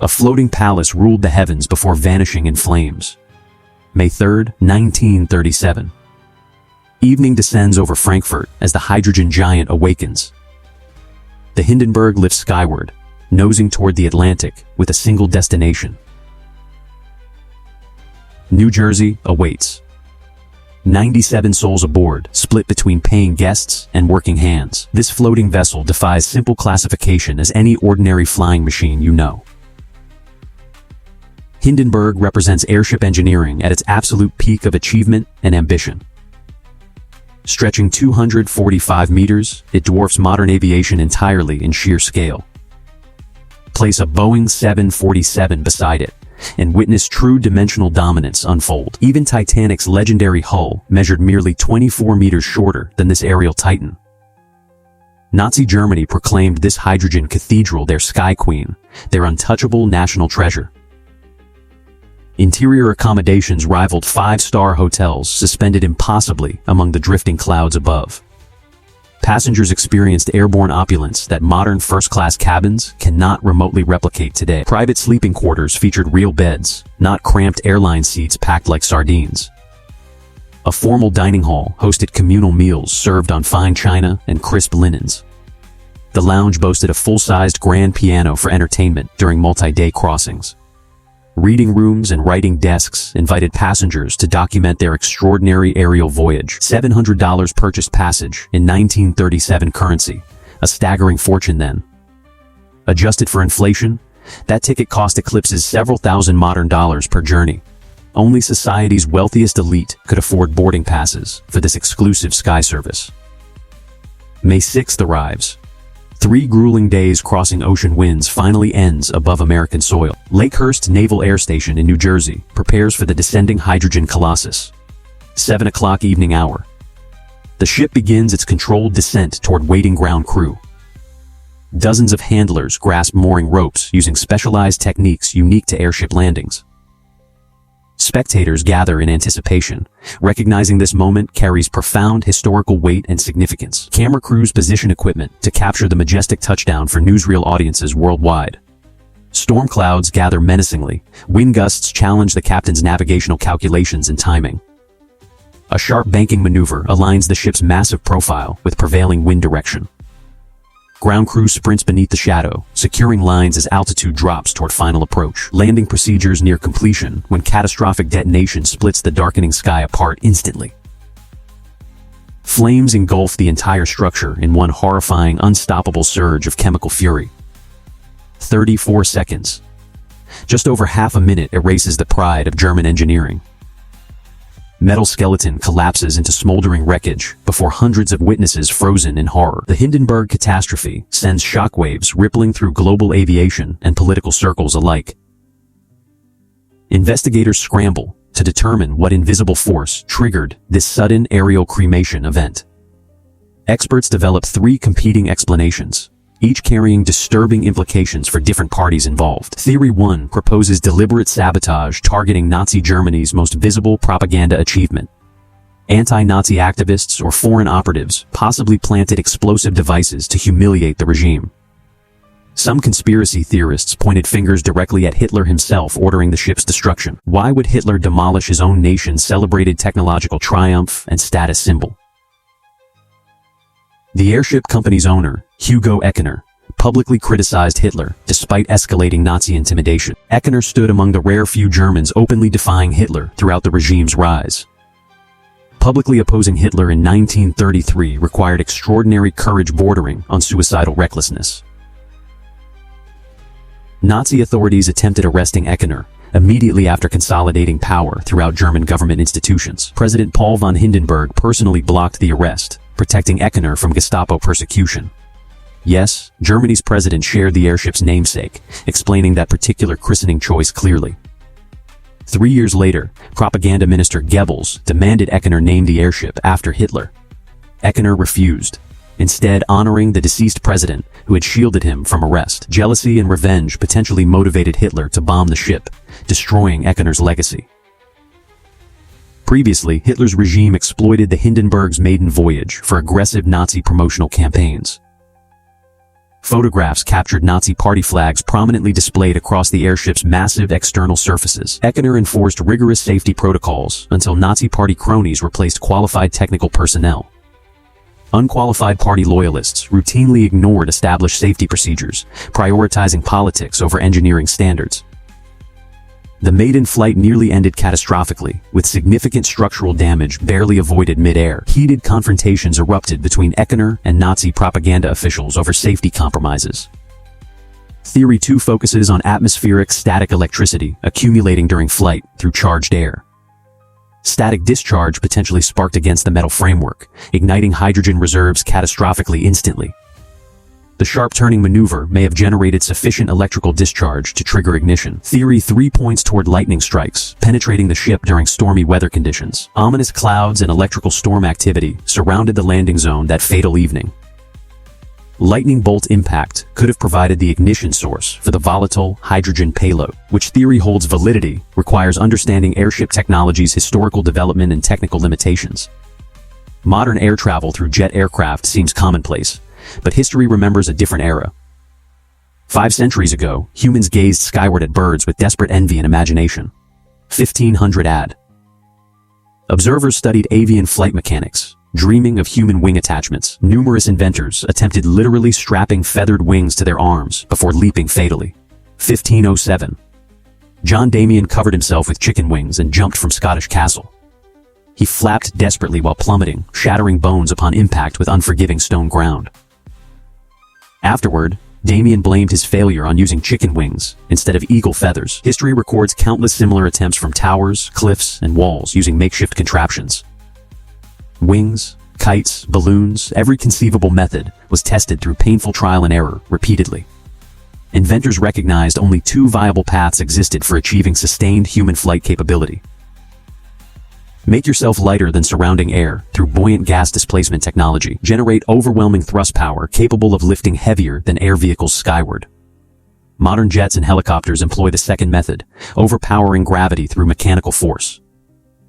A floating palace ruled the heavens before vanishing in flames. May 3, 1937. Evening descends over Frankfurt as the hydrogen giant awakens. The Hindenburg lifts skyward, nosing toward the Atlantic with a single destination. New Jersey awaits. 97 souls aboard, split between paying guests and working hands. This floating vessel defies simple classification as any ordinary flying machine you know. Hindenburg represents airship engineering at its absolute peak of achievement and ambition. Stretching 245 meters, it dwarfs modern aviation entirely in sheer scale. Place a Boeing 747 beside it, and witness true dimensional dominance unfold. Even Titanic's legendary hull measured merely 24 meters shorter than this aerial titan. Nazi Germany proclaimed this hydrogen cathedral their sky queen, their untouchable national treasure. Interior accommodations rivaled five-star hotels suspended impossibly among the drifting clouds above. Passengers experienced airborne opulence that modern first-class cabins cannot remotely replicate today. Private sleeping quarters featured real beds, not cramped airline seats packed like sardines. A formal dining hall hosted communal meals served on fine china and crisp linens. The lounge boasted a full-sized grand piano for entertainment during multi-day crossings. Reading rooms and writing desks invited passengers to document their extraordinary aerial voyage. $700 purchased passage in 1937 currency, a staggering fortune then. Adjusted for inflation, that ticket cost eclipses several thousand modern dollars per journey. Only society's wealthiest elite could afford boarding passes for this exclusive sky service. May 6th arrives. 3 grueling days crossing ocean winds finally ends above American soil. Lakehurst Naval Air Station in New Jersey prepares for the descending hydrogen colossus. 7 o'clock evening hour. The ship begins its controlled descent toward waiting ground crew. Dozens of handlers grasp mooring ropes using specialized techniques unique to airship landings. Spectators gather in anticipation, recognizing this moment carries profound historical weight and significance. Camera crews position equipment to capture the majestic touchdown for newsreel audiences worldwide. Storm clouds gather menacingly, wind gusts challenge the captain's navigational calculations and timing. A sharp banking maneuver aligns the ship's massive profile with prevailing wind direction. Ground crew sprints beneath the shadow, securing lines as altitude drops toward final approach. Landing procedures near completion when catastrophic detonation splits the darkening sky apart instantly. Flames engulf the entire structure in one horrifying, unstoppable surge of chemical fury. 34 seconds. Just over half a minute erases the pride of German engineering. Metal skeleton collapses into smoldering wreckage before hundreds of witnesses frozen in horror. The Hindenburg catastrophe sends shockwaves rippling through global aviation and political circles alike. Investigators scramble to determine what invisible force triggered this sudden aerial cremation event. Experts develop 3 competing explanations, each carrying disturbing implications for different parties involved. Theory 1 proposes deliberate sabotage targeting Nazi Germany's most visible propaganda achievement. Anti-Nazi activists or foreign operatives possibly planted explosive devices to humiliate the regime. Some conspiracy theorists pointed fingers directly at Hitler himself, ordering the ship's destruction. Why would Hitler demolish his own nation's celebrated technological triumph and status symbol? The airship company's owner, Hugo Eckener, publicly criticized Hitler despite escalating Nazi intimidation. Eckener stood among the rare few Germans openly defying Hitler throughout the regime's rise. Publicly opposing Hitler in 1933 required extraordinary courage bordering on suicidal recklessness. Nazi authorities attempted arresting Eckener immediately after consolidating power throughout German government institutions. President Paul von Hindenburg personally blocked the arrest, protecting Eckener from Gestapo persecution. Yes, Germany's president shared the airship's namesake, explaining that particular christening choice clearly. 3 years later, propaganda minister Goebbels demanded Eckener name the airship after Hitler. Eckener refused, instead honoring the deceased president who had shielded him from arrest. Jealousy and revenge potentially motivated Hitler to bomb the ship, destroying Eckener's legacy. Previously, Hitler's regime exploited the Hindenburg's maiden voyage for aggressive Nazi promotional campaigns. Photographs captured Nazi party flags prominently displayed across the airship's massive external surfaces. Eckener enforced rigorous safety protocols until Nazi party cronies replaced qualified technical personnel. Unqualified party loyalists routinely ignored established safety procedures, prioritizing politics over engineering standards. The maiden flight nearly ended catastrophically, with significant structural damage barely avoided mid-air. Heated confrontations erupted between Eckener and Nazi propaganda officials over safety compromises. Theory 2 focuses on atmospheric static electricity accumulating during flight through charged air. Static discharge potentially sparked against the metal framework, igniting hydrogen reserves catastrophically instantly. The sharp turning maneuver may have generated sufficient electrical discharge to trigger ignition. Theory 3 points toward lightning strikes, penetrating the ship during stormy weather conditions. Ominous clouds and electrical storm activity surrounded the landing zone that fatal evening. Lightning bolt impact could have provided the ignition source for the volatile hydrogen payload, which theory holds validity, requires understanding airship technology's historical development and technical limitations. Modern air travel through jet aircraft seems commonplace, but history remembers a different era. 5 centuries ago, humans gazed skyward at birds with desperate envy and imagination. 1500 AD. Observers studied avian flight mechanics, dreaming of human wing attachments. Numerous inventors attempted literally strapping feathered wings to their arms before leaping fatally. 1507. John Damien covered himself with chicken wings and jumped from Scottish Castle. He flapped desperately while plummeting, shattering bones upon impact with unforgiving stone ground. Afterward, Damien blamed his failure on using chicken wings instead of eagle feathers. History records countless similar attempts from towers, cliffs, and walls using makeshift contraptions. Wings, kites, balloons, every conceivable method was tested through painful trial and error repeatedly. Inventors recognized only 2 viable paths existed for achieving sustained human flight capability. Make yourself lighter than surrounding air through buoyant gas displacement technology. Generate overwhelming thrust power capable of lifting heavier than air vehicles skyward. Modern jets and helicopters employ the second method, overpowering gravity through mechanical force.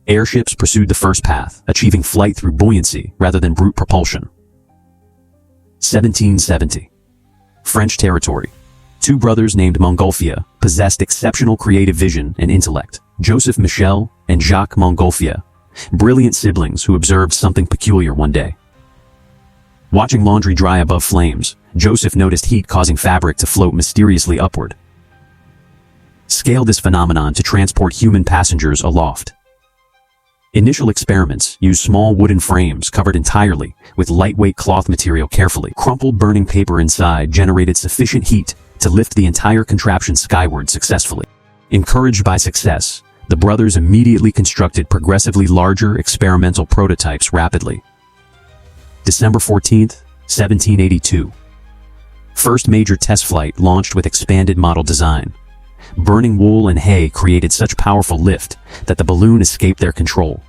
Airships pursued the first path, achieving flight through buoyancy rather than brute propulsion. 1770. French territory. 2 brothers named Montgolfier possessed exceptional creative vision and intellect. Joseph Michel and Jacques Montgolfier, brilliant siblings who observed something peculiar one day. Watching laundry dry above flames, Joseph noticed heat causing fabric to float mysteriously upward. Scale this phenomenon to transport human passengers aloft. Initial experiments used small wooden frames covered entirely with lightweight cloth material carefully. Crumpled burning paper inside generated sufficient heat to lift the entire contraption skyward successfully. Encouraged by success, the brothers immediately constructed progressively larger experimental prototypes rapidly. December 14, 1782. First major test flight launched with expanded model design. Burning wool and hay created such powerful lift that the balloon escaped their control.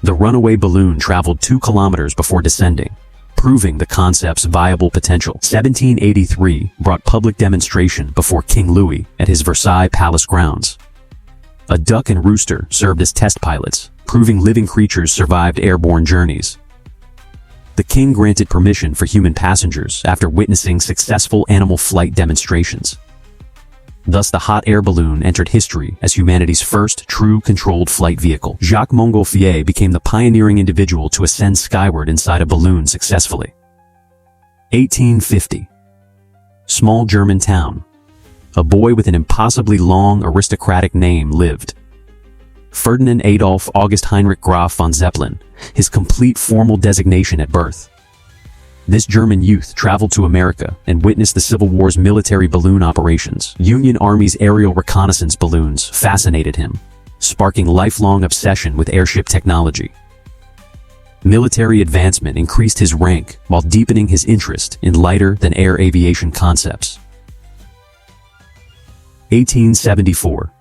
The runaway balloon traveled 2 kilometers before descending, proving the concept's viable potential. 1783 brought public demonstration before King Louis at his Versailles palace grounds. A duck and rooster served as test pilots, proving living creatures survived airborne journeys. The king granted permission for human passengers after witnessing successful animal flight demonstrations. Thus the hot air balloon entered history as humanity's first true controlled flight vehicle. Jacques Montgolfier became the pioneering individual to ascend skyward inside a balloon successfully. 1850. Small German town. A boy with an impossibly long aristocratic name lived. Ferdinand Adolf August Heinrich Graf von Zeppelin, his complete formal designation at birth. This German youth traveled to America and witnessed the Civil War's military balloon operations. Union Army's aerial reconnaissance balloons fascinated him, sparking lifelong obsession with airship technology. Military advancement increased his rank while deepening his interest in lighter-than-air aviation concepts. 1874.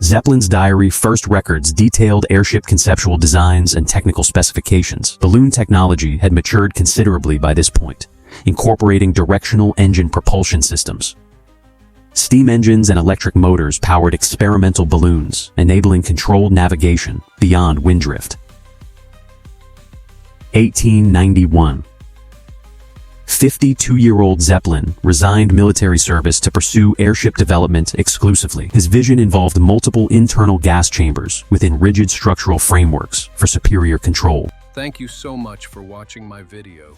Zeppelin's diary first records detailed airship conceptual designs and technical specifications. Balloon technology had matured considerably by this point, incorporating directional engine propulsion systems. Steam engines and electric motors powered experimental balloons, enabling controlled navigation beyond wind drift. 1891. 52-year-old Zeppelin resigned military service to pursue airship development exclusively. His vision involved multiple internal gas chambers within rigid structural frameworks for superior control. Thank you so much for watching my video.